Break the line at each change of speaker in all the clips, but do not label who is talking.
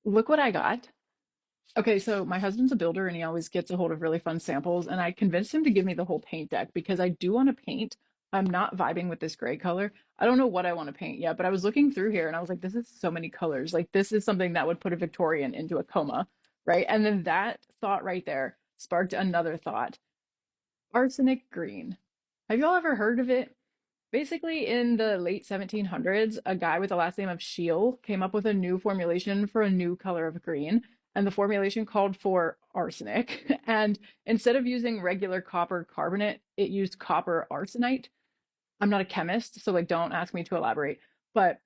Look what I got. Okay, so my husband's a builder and he always gets a hold of really fun samples. And I convinced him to give me the whole paint deck because I do want to paint. I'm not vibing with this gray color. I don't know what I want to paint yet, but I was looking through here and I was like, this is so many colors. Like, this is something that would put a Victorian into a coma, right? And then that thought right there sparked another thought. Arsenic green. Have y'all ever heard of it? Basically, in the late 1700s, a guy with the last name of Scheele came up with a new formulation for a new color of green, and the formulation called for arsenic. And instead of using regular copper carbonate, it used copper arsenite. I'm not a chemist, so like don't ask me to elaborate. But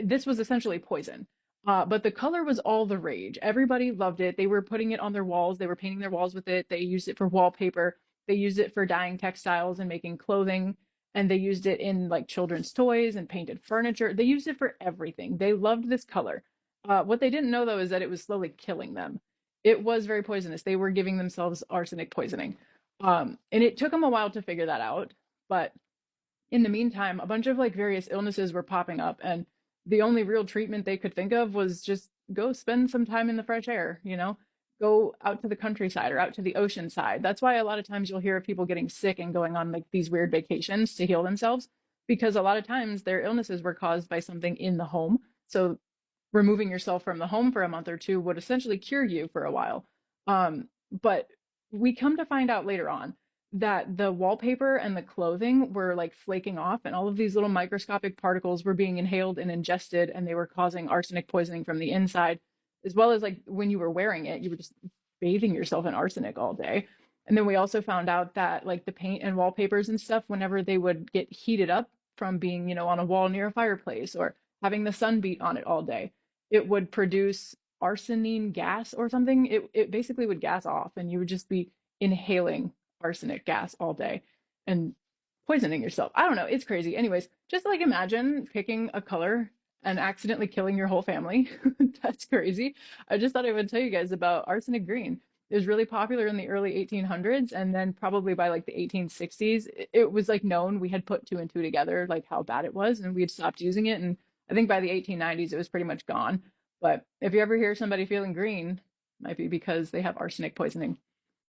this was essentially poison. But the color was all the rage. Everybody loved it. They were putting it on their walls. They were painting their walls with it. They used it for wallpaper. They used it for dyeing textiles and making clothing. And they used it in like children's toys and painted furniture. They used it for everything. They loved this color. What they didn't know though is that it was slowly killing them. It was very poisonous. They were giving themselves arsenic poisoning. And it took them a while to figure that out. But in the meantime, a bunch of like various illnesses were popping up, and the only real treatment they could think of was just go spend some time in the fresh air, go out to the countryside or out to the ocean side. That's why a lot of times you'll hear of people getting sick and going on like these weird vacations to heal themselves, because a lot of times their illnesses were caused by something in the home. So removing yourself from the home for a month or two would essentially cure you for a while. But we come to find out later on that the wallpaper and the clothing were like flaking off, and all of these little microscopic particles were being inhaled and ingested, and they were causing arsenic poisoning from the inside, as well as like when you were wearing it, you were just bathing yourself in arsenic all day. And then we also found out that like the paint and wallpapers and stuff, whenever they would get heated up from being, on a wall near a fireplace or having the sun beat on it all day, it would produce arsenine gas or something. It basically would gas off, and you would just be inhaling arsenic gas all day and poisoning yourself. I don't know. It's crazy. Anyways, just like imagine picking a color and accidentally killing your whole family. That's crazy. I just thought I would tell you guys about arsenic green. It was really popular in the early 1800s, and then probably by like the 1860s, it was like known. We had put two and two together, like how bad it was, and we had stopped using it. And I think by the 1890s, it was pretty much gone. But if you ever hear somebody feeling green, it might be because they have arsenic poisoning.